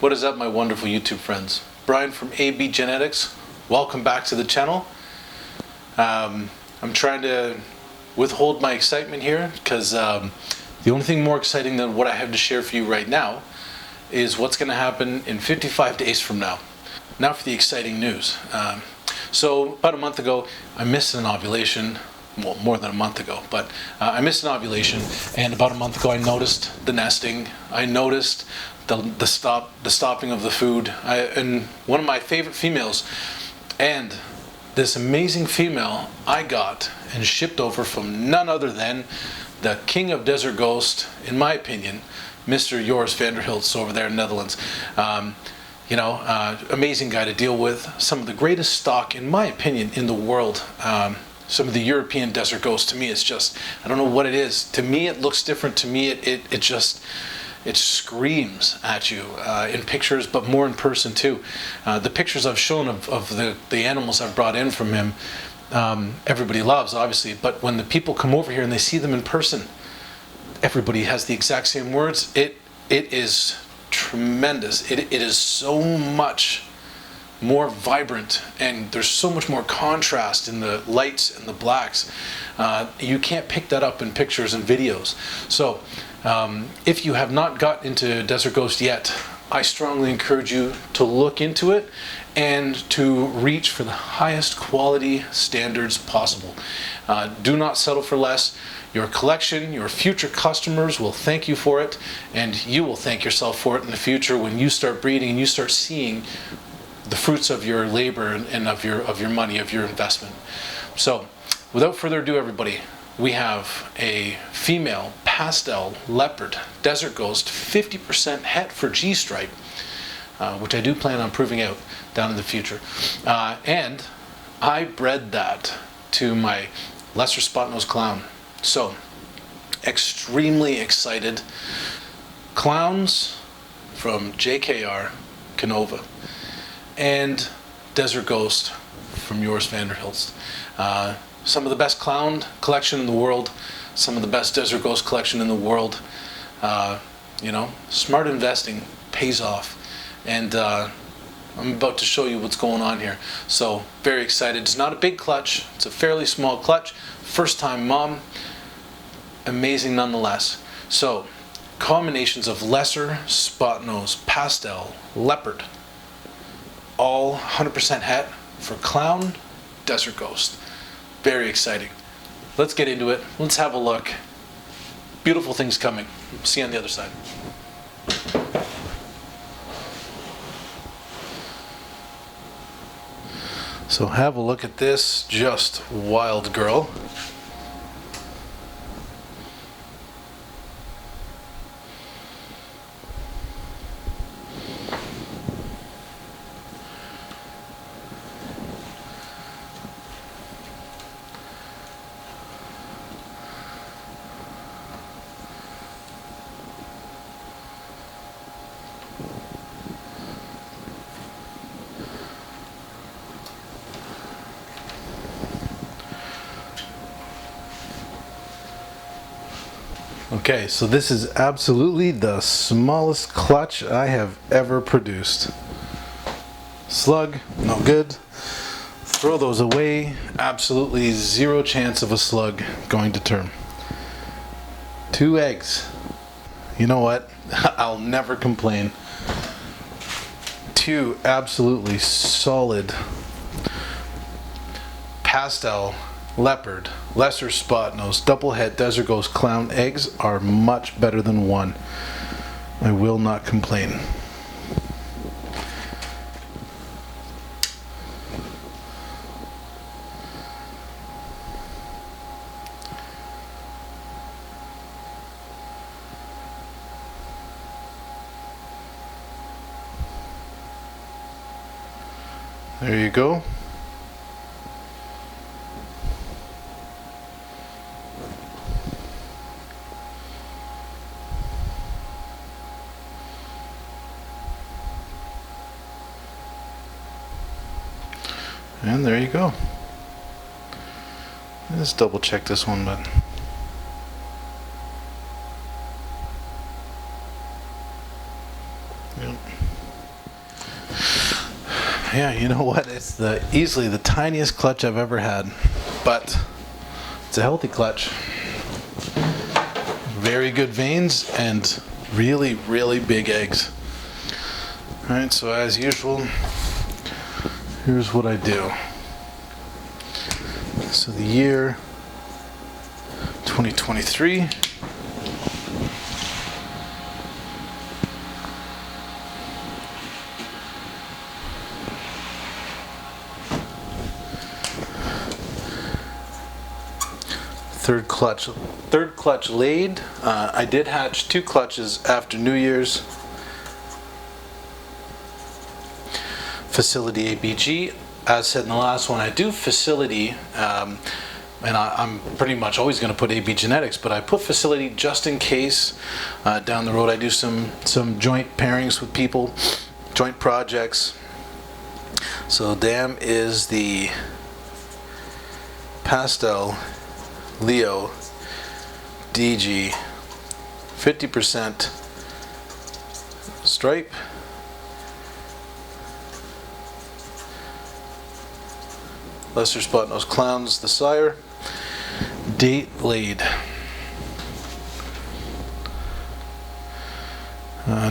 What is up, my wonderful YouTube friends? Brian from AB Genetics. Welcome back to the channel. I'm trying to withhold my excitement here because the only thing more exciting than what I have to share for you right now is what's going to happen in 55 days from now. Now for the exciting news. So about a month ago, I missed an ovulation. Well, more than a month ago, but I missed an ovulation, and about a month ago I noticed the nesting. I noticed the stopping of the food. And one of my favorite females, and this amazing female I got and shipped over from none other than the king of Desert Ghost, in my opinion, Mr. Joris van der Hilst over there in the Netherlands. Amazing guy to deal with. Some of the greatest stock, in my opinion, in the world. Some of the European Desert Ghosts, to me, it's just, I don't know what it is. To me, it looks different. To me, it screams at you in pictures, but more in person too. The pictures I've shown of the animals I've brought in from him, everybody loves, obviously. But when the people come over here and they see them in person, everybody has the exact same words. It is tremendous. It is so much more vibrant, and there's so much more contrast in the lights and the blacks. You can't pick that up in pictures and videos. So if you have not got into Desert Ghost yet, I strongly encourage you to look into it and to reach for the highest quality standards possible. Do not settle for less. Your collection, your future customers will thank you for it, and you will thank yourself for it in the future when you start breeding and you start seeing the fruits of your labor and of your money, of your investment. So without further ado, everybody, we have a female pastel leopard Desert Ghost 50% het for G-stripe, which I do plan on proving out down in the future. And I bred that to my lesser spot-nosed clown. So extremely excited. Clowns from JKR Canova and Desert Ghost from Joris van der Hilst. Some of the best clown collection in the world, some of the best Desert Ghost collection in the world. Smart investing pays off, and I'm about to show you what's going on here. So very excited. It's not a big clutch, it's a fairly small clutch. First time mom, amazing nonetheless. So combinations of lesser, spot nose, pastel, leopard, all 100% het for clown Desert Ghost. Very exciting. Let's get into it. Let's have a look. Beautiful things coming. See you on the other side. So have a look at this just wild girl. Okay, so this is absolutely the smallest clutch I have ever produced. Slug, no good. Throw those away. Absolutely zero chance of a slug going to term. 2 eggs. You know what? I'll never complain. 2 absolutely solid pastel leopard, lesser spot nose, double het Desert Ghost clown eggs are much better than 1. I will not complain. There you go. And there you go. Let's double check this one, but yep. Yeah, you know what? It's easily the tiniest clutch I've ever had, but it's a healthy clutch. Very good veins and really, really big eggs. All right, so as usual, here's what I do. So the year 2023. Third clutch laid. I did hatch 2 clutches after New Year's. Facility ABG. As said in the last one, I do facility, and I'm pretty much always going to put AB genetics, but I put facility just in case down the road I do some joint pairings with people, joint projects. So Dam is the pastel Leo DG 50% stripe. Lesser spot nose clowns, the sire. Date laid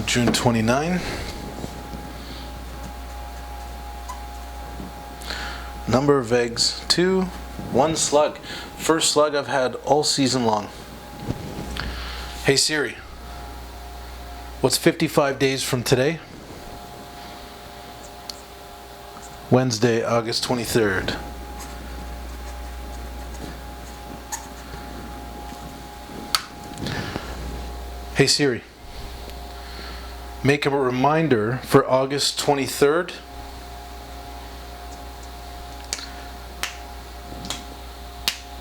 June 29. Number of eggs 2. 1 slug. First slug I've had all season long. Hey Siri, what's 55 days from today? Wednesday, August 23rd. Hey Siri, make a reminder for August 23rd.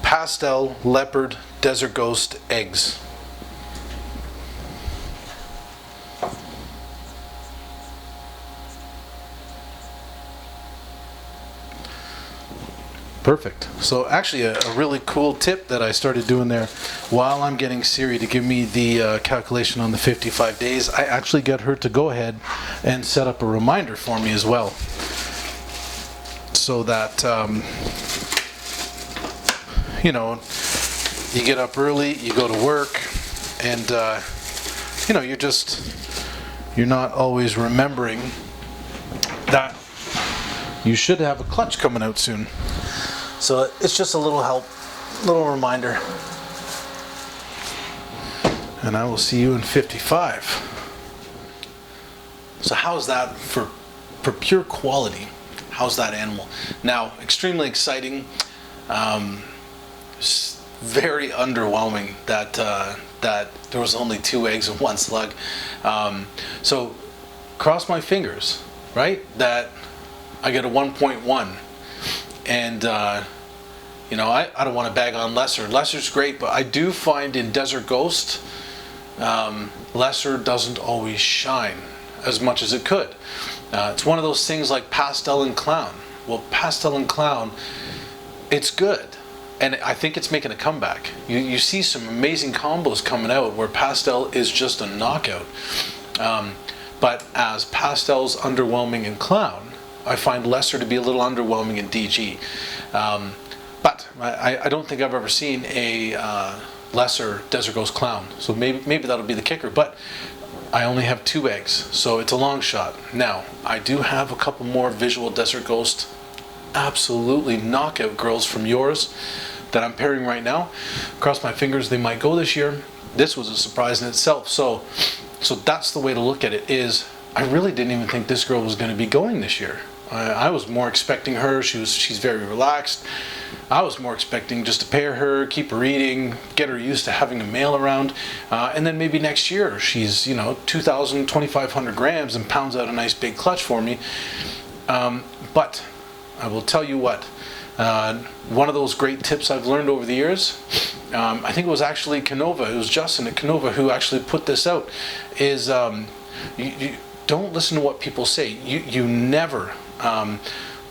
Pastel leopard desert ghost eggs. Perfect. So actually a really cool tip that I started doing there while I'm getting Siri to give me the calculation on the 55 days, I actually get her to go ahead and set up a reminder for me as well. So that, you know, you get up early, you go to work, and, you know, you're not always remembering that you should have a clutch coming out soon. So it's just a little help, little reminder. And I will see you in 55. So how's that for pure quality? How's that animal? Now, extremely exciting. Very underwhelming that there was only 2 eggs and 1 slug. So cross my fingers, right? That I get a 1.1. And you know, I don't want to bag on Lesser. Lesser's great, but I do find in Desert Ghost, Lesser doesn't always shine as much as it could. It's one of those things like Pastel and Clown. Well, Pastel and Clown, it's good, and I think it's making a comeback. You see some amazing combos coming out where Pastel is just a knockout. But as Pastel's underwhelming in Clown, I find Lesser to be a little underwhelming in DG. But I don't think I've ever seen a Lesser Desert Ghost Clown. So maybe that'll be the kicker. But I only have 2 eggs, so it's a long shot. Now, I do have a couple more visual Desert Ghost absolutely knockout girls from Joris that I'm pairing right now. Cross my fingers, they might go this year. This was a surprise in itself. So that's the way to look at it, is I really didn't even think this girl was going to be going this year. I was more expecting her. She's very relaxed. I was more expecting just to pair her, keep her eating, get her used to having a male around, and then maybe next year she's 2,000, 2,500 grams and pounds out a nice big clutch for me. But I will tell you what, one of those great tips I've learned over the years, I think it was actually Canova, it was Justin at Canova who actually put this out, is you don't listen to what people say. You never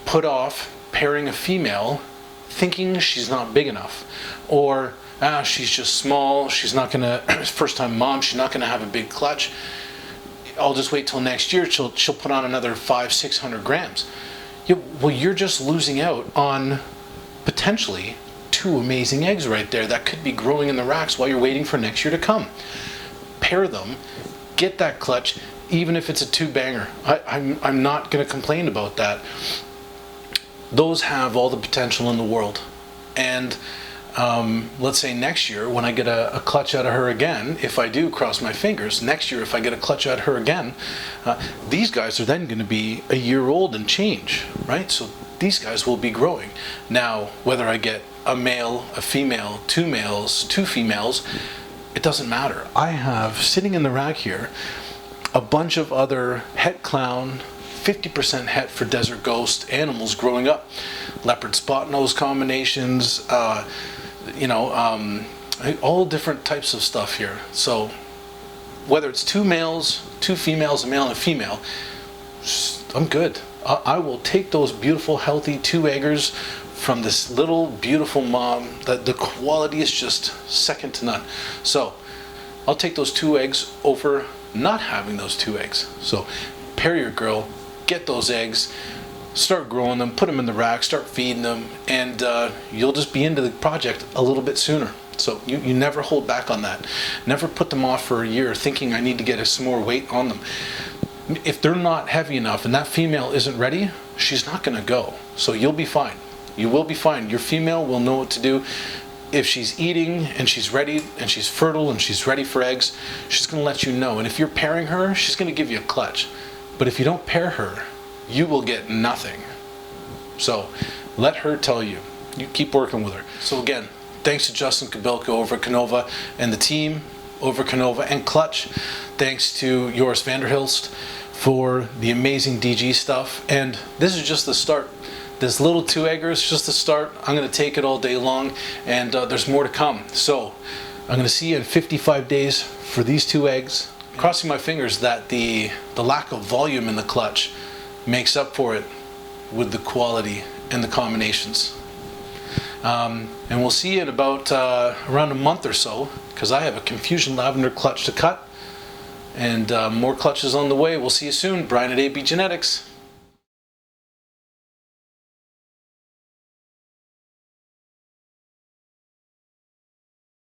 put off pairing a female thinking she's not big enough, or she's just small, she's not gonna first time mom, she's not gonna have a big clutch, I'll just wait till next year, she'll put on another 500-600 grams. well, you're just losing out on potentially 2 amazing eggs right there that could be growing in the racks while you're waiting for next year to come. Pair them, get that clutch, even if it's a 2-banger. I'm not going to complain about that. Those have all the potential in the world. And let's say next year when I get a clutch out of her again, if I do, cross my fingers, next year if I get a clutch out of her again, these guys are then going to be a year old and change, right? So these guys will be growing. Now, whether I get a male, a female, 2 males, 2 females, it doesn't matter. I have sitting in the rack here a bunch of other het clown, 50% het for desert ghost animals growing up. Leopard spot nose combinations, all different types of stuff here. So whether it's 2 males, 2 females, a male and a female, I'm good. I will take those beautiful, healthy 2 eggers from this little beautiful mom. That the quality is just second to none. So I'll take those 2 eggs over not having those 2 eggs. So pair your girl, get those eggs, start growing them, put them in the rack, start feeding them, and you'll just be into the project a little bit sooner. So you never hold back on that. Never put them off for a year thinking I need to get some more weight on them. If they're not heavy enough and that female isn't ready, she's not going to go. So you'll be fine. You will be fine. Your female will know what to do. If she's eating and she's ready and she's fertile and she's ready for eggs, she's going to let you know. And if you're pairing her, she's going to give you a clutch. But if you don't pair her, you will get nothing. So let her tell you. You keep working with her. So again, thanks to Justin Kobylka over at Canova and the team over Canova and Clutch. Thanks to Joris Hilst for the amazing DG stuff. And this is just the start. This little 2 egger is just the start. I'm going to take it all day long, and there's more to come. So I'm going to see you in 55 days for these 2 eggs. Crossing my fingers that the lack of volume in the clutch makes up for it with the quality and the combinations. And we'll see you in about around a month or so, because I have a Confusion Lavender clutch to cut, and more clutches on the way. We'll see you soon. Brian at AB Genetics.